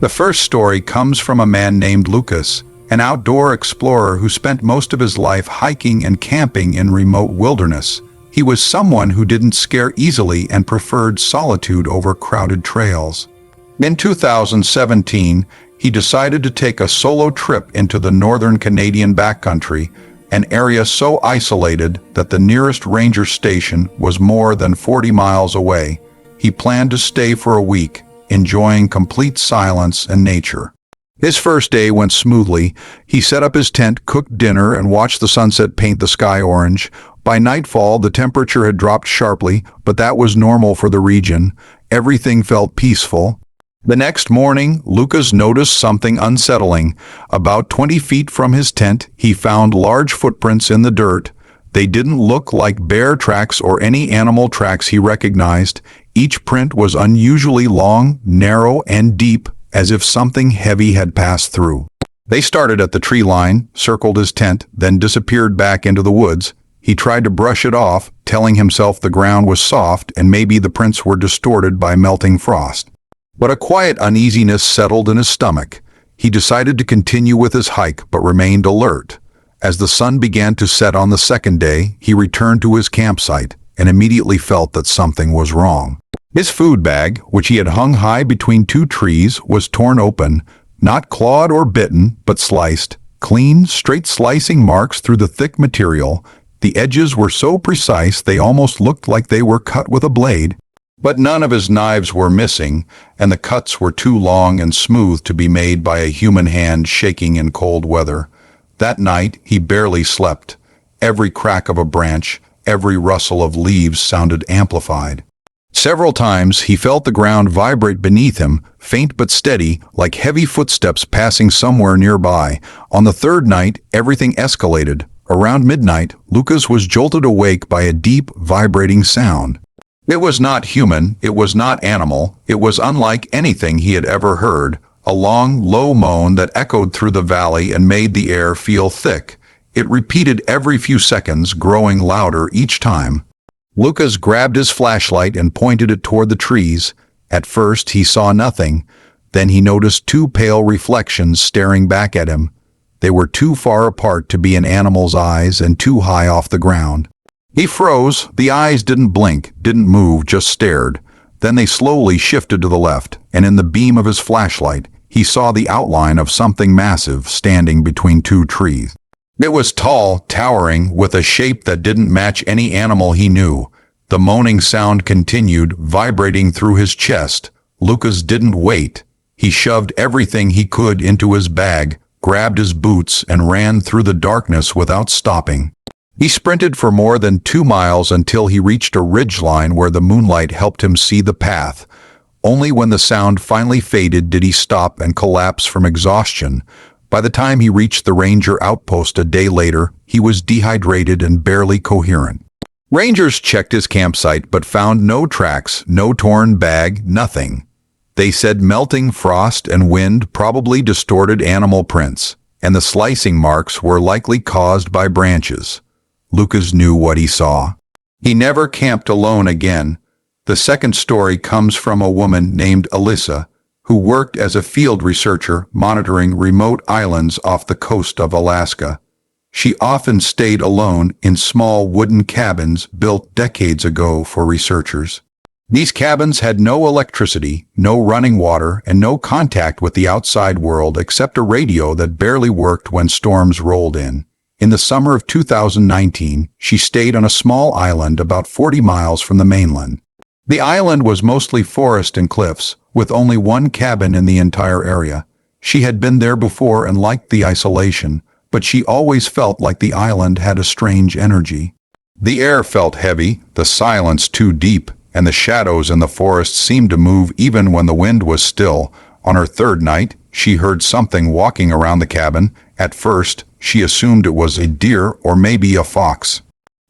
The first story comes from a man named Lucas, an outdoor explorer who spent most of his life hiking and camping in remote wilderness. He was someone who didn't scare easily and preferred solitude over crowded trails. In 2017, he decided to take a solo trip into the northern Canadian backcountry, an area so isolated that the nearest ranger station was more than 40 miles away. He planned to stay for a week, enjoying complete silence and nature. His first day went smoothly. He set up his tent, cooked dinner, and watched the sunset paint the sky orange. By nightfall, the temperature had dropped sharply, but that was normal for the region. Everything felt peaceful. The next morning, Lucas noticed something unsettling. About 20 feet from his tent, he found large footprints in the dirt. They didn't look like bear tracks or any animal tracks he recognized. Each print was unusually long, narrow, and deep, as if something heavy had passed through. They started at the tree line, circled his tent, then disappeared back into the woods. He tried to brush it off, telling himself the ground was soft and maybe the prints were distorted by melting frost. But a quiet uneasiness settled in his stomach. He decided to continue with his hike, but remained alert. As the sun began to set on the second day, he returned to his campsite and immediately felt that something was wrong. His food bag, which he had hung high between two trees, was torn open, not clawed or bitten, but sliced. Clean, straight slicing marks through the thick material. The edges were so precise they almost looked like they were cut with a blade. But none of his knives were missing, and the cuts were too long and smooth to be made by a human hand shaking in cold weather. That night he barely slept. Every crack of a branch, every rustle of leaves sounded amplified. Several times he felt the ground vibrate beneath him, faint but steady, like heavy footsteps passing somewhere nearby. On the third night, everything escalated. Around midnight, Lucas was jolted awake by a deep, vibrating sound. It was not human, it was not animal, it was unlike anything he had ever heard, a long, low moan that echoed through the valley and made the air feel thick. It repeated every few seconds, growing louder each time. Lucas grabbed his flashlight and pointed it toward the trees. At first he saw nothing. Then he noticed two pale reflections staring back at him. They were too far apart to be an animal's eyes and too high off the ground. He froze. The eyes didn't blink, didn't move, just stared. Then they slowly shifted to the left, and in the beam of his flashlight, he saw the outline of something massive standing between two trees. It was tall, towering, with a shape that didn't match any animal he knew. The moaning sound continued, vibrating through his chest. Lucas didn't wait. He shoved everything he could into his bag, grabbed his boots, and ran through the darkness without stopping. He sprinted for more than 2 miles until he reached a ridgeline where the moonlight helped him see the path. Only when the sound finally faded did he stop and collapse from exhaustion. By the time he reached the ranger outpost a day later, he was dehydrated and barely coherent. Rangers checked his campsite but found no tracks, no torn bag, nothing. They said melting frost and wind probably distorted animal prints, and the slicing marks were likely caused by branches. Lucas knew what he saw. He never camped alone again. The second story comes from a woman named Alyssa, who worked as a field researcher monitoring remote islands off the coast of Alaska. She often stayed alone in small wooden cabins built decades ago for researchers. These cabins had no electricity, no running water, and no contact with the outside world except a radio that barely worked when storms rolled in. In the summer of 2019, she stayed on a small island about 40 miles from the mainland. The island was mostly forest and cliffs, with only one cabin in the entire area. She had been there before and liked the isolation, but she always felt like the island had a strange energy. The air felt heavy, the silence too deep, and the shadows in the forest seemed to move even when the wind was still. On her third night, she heard something walking around the cabin. At first, she assumed it was a deer or maybe a fox.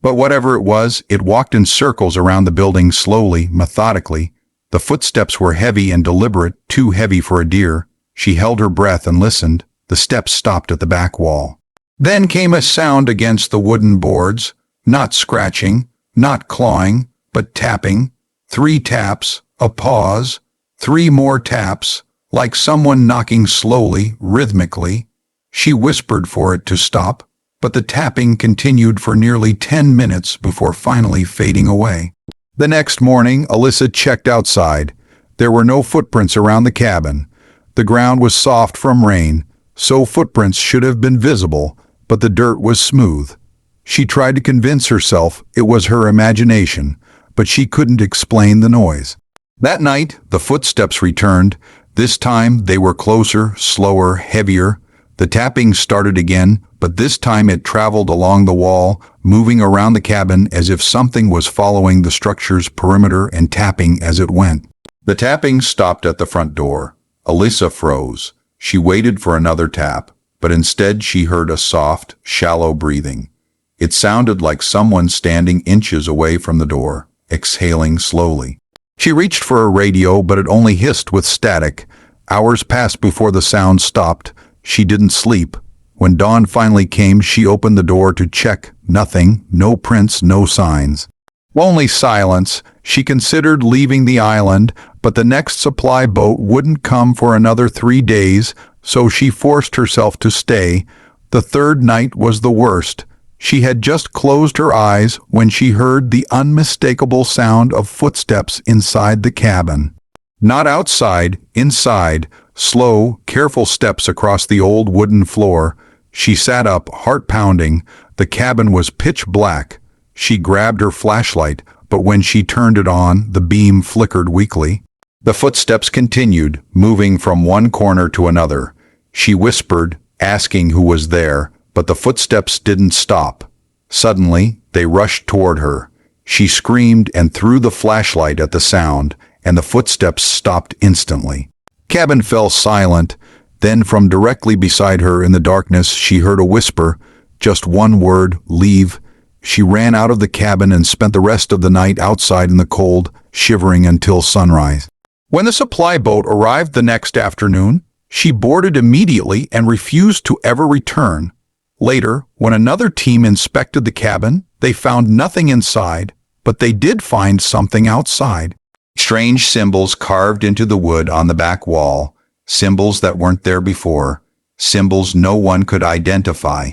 But whatever it was, it walked in circles around the building slowly, methodically. The footsteps were heavy and deliberate, too heavy for a deer. She held her breath and listened. The steps stopped at the back wall. Then came a sound against the wooden boards, not scratching, not clawing, but tapping. 3 taps, a pause, 3 more taps. like someone knocking slowly, rhythmically. She whispered for it to stop, but the tapping continued for nearly 10 minutes before finally fading away. The next morning, Alyssa checked outside. There were no footprints around the cabin. The ground was soft from rain, so footprints should have been visible, but the dirt was smooth. She tried to convince herself it was her imagination, but she couldn't explain the noise. That night, the footsteps returned. This time, they were closer, slower, heavier. The tapping started again, but this time it traveled along the wall, moving around the cabin as if something was following the structure's perimeter and tapping as it went. The tapping stopped at the front door. Alyssa froze. She waited for another tap, but instead she heard a soft, shallow breathing. It sounded like someone standing inches away from the door, exhaling slowly. She reached for a radio, but it only hissed with static. Hours passed before the sound stopped. She didn't sleep. When dawn finally came, she opened the door to check. Nothing, no prints, no signs. Only silence. She considered leaving the island, but the next supply boat wouldn't come for another 3 days, so she forced herself to stay. The third night was the worst. She had just closed her eyes when she heard the unmistakable sound of footsteps inside the cabin. Not outside, inside, slow, careful steps across the old wooden floor. She sat up, heart pounding. The cabin was pitch black. She grabbed her flashlight, but when she turned it on, the beam flickered weakly. The footsteps continued, moving from one corner to another. She whispered, asking who was there, but the footsteps didn't stop. Suddenly, they rushed toward her. She screamed and threw the flashlight at the sound, and the footsteps stopped instantly. Cabin fell silent. Then from directly beside her in the darkness, she heard a whisper, just one word, leave. She ran out of the cabin and spent the rest of the night outside in the cold, shivering until sunrise. When the supply boat arrived the next afternoon, she boarded immediately and refused to ever return. Later, when another team inspected the cabin, they found nothing inside, but they did find something outside. Strange symbols carved into the wood on the back wall, symbols that weren't there before, symbols no one could identify.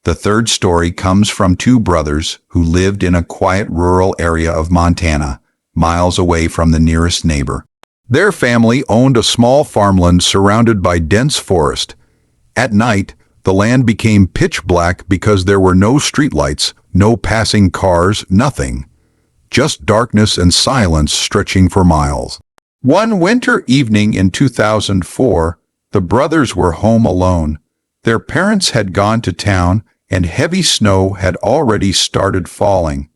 The third story comes from two brothers who lived in a quiet rural area of Montana, miles away from the nearest neighbor. Their family owned a small farmland surrounded by dense forest. At night, the land became pitch black because there were no streetlights, no passing cars, nothing. Just darkness and silence stretching for miles. One winter evening in 2004, the brothers were home alone. Their parents had gone to town, and heavy snow had already started falling.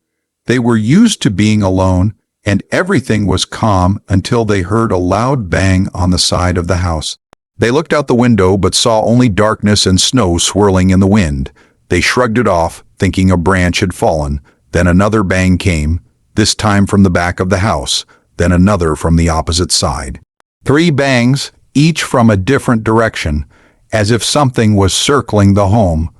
They were used to being alone, and everything was calm until they heard a loud bang on the side of the house. They looked out the window but saw only darkness and snow swirling in the wind. They shrugged it off, thinking a branch had fallen. Then another bang came, this time from the back of the house, then another from the opposite side. 3 bangs, each from a different direction, as if something was circling the home.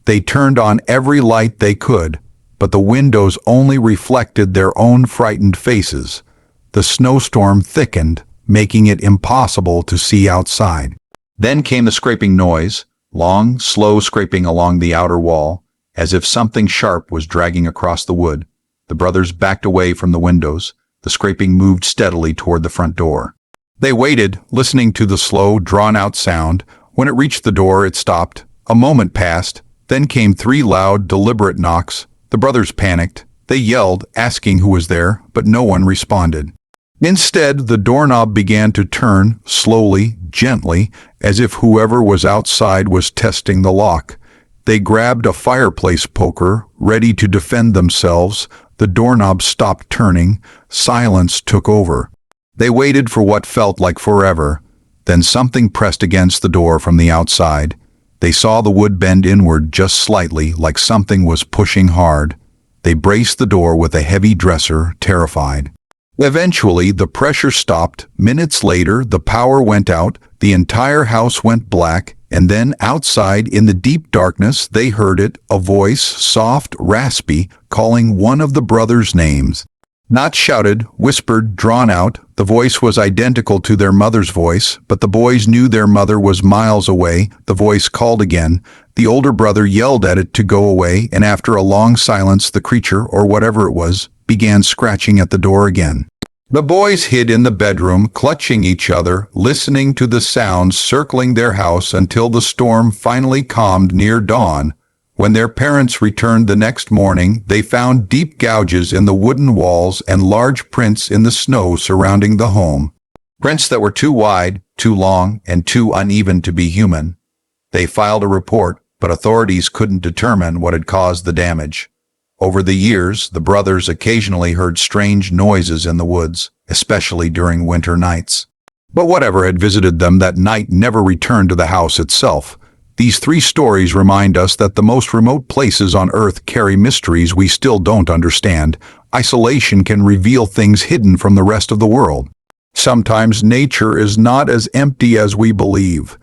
They turned on every light they could, but the windows only reflected their own frightened faces. The snowstorm thickened, making it impossible to see outside. Then came the scraping noise, long, slow scraping along the outer wall, as if something sharp was dragging across the wood. The brothers backed away from the windows. The scraping moved steadily toward the front door. They waited, listening to the slow, drawn-out sound. When it reached the door, it stopped. A moment passed. Then came 3 loud, deliberate knocks. The brothers panicked. They yelled, asking who was there, but no one responded. Instead, the doorknob began to turn, slowly, gently, as if whoever was outside was testing the lock. They grabbed a fireplace poker, ready to defend themselves. The doorknob stopped turning. Silence took over. They waited for what felt like forever. Then something pressed against the door from the outside. They saw the wood bend inward just slightly, like something was pushing hard. They braced the door with a heavy dresser, terrified. Eventually, the pressure stopped. Minutes later, the power went out. The entire house went black. And then outside, in the deep darkness, they heard it, a voice, soft, raspy, calling one of the brothers' names. Not shouted, whispered, drawn out. The voice was identical to their mother's voice, but the boys knew their mother was miles away. The voice called again. The older brother yelled at it to go away, and after a long silence, the creature, or whatever it was, began scratching at the door again. The boys hid in the bedroom, clutching each other, listening to the sounds circling their house until the storm finally calmed near dawn. When their parents returned the next morning, they found deep gouges in the wooden walls and large prints in the snow surrounding the home. Prints that were too wide, too long, and too uneven to be human. They filed a report, but authorities couldn't determine what had caused the damage. Over the years, the brothers occasionally heard strange noises in the woods, especially during winter nights. But whatever had visited them that night never returned to the house itself. These three stories remind us that the most remote places on Earth carry mysteries we still don't understand. Isolation can reveal things hidden from the rest of the world. Sometimes nature is not as empty as we believe.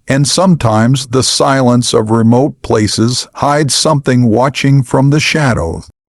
And sometimes the silence of remote places hides something watching from the shadows.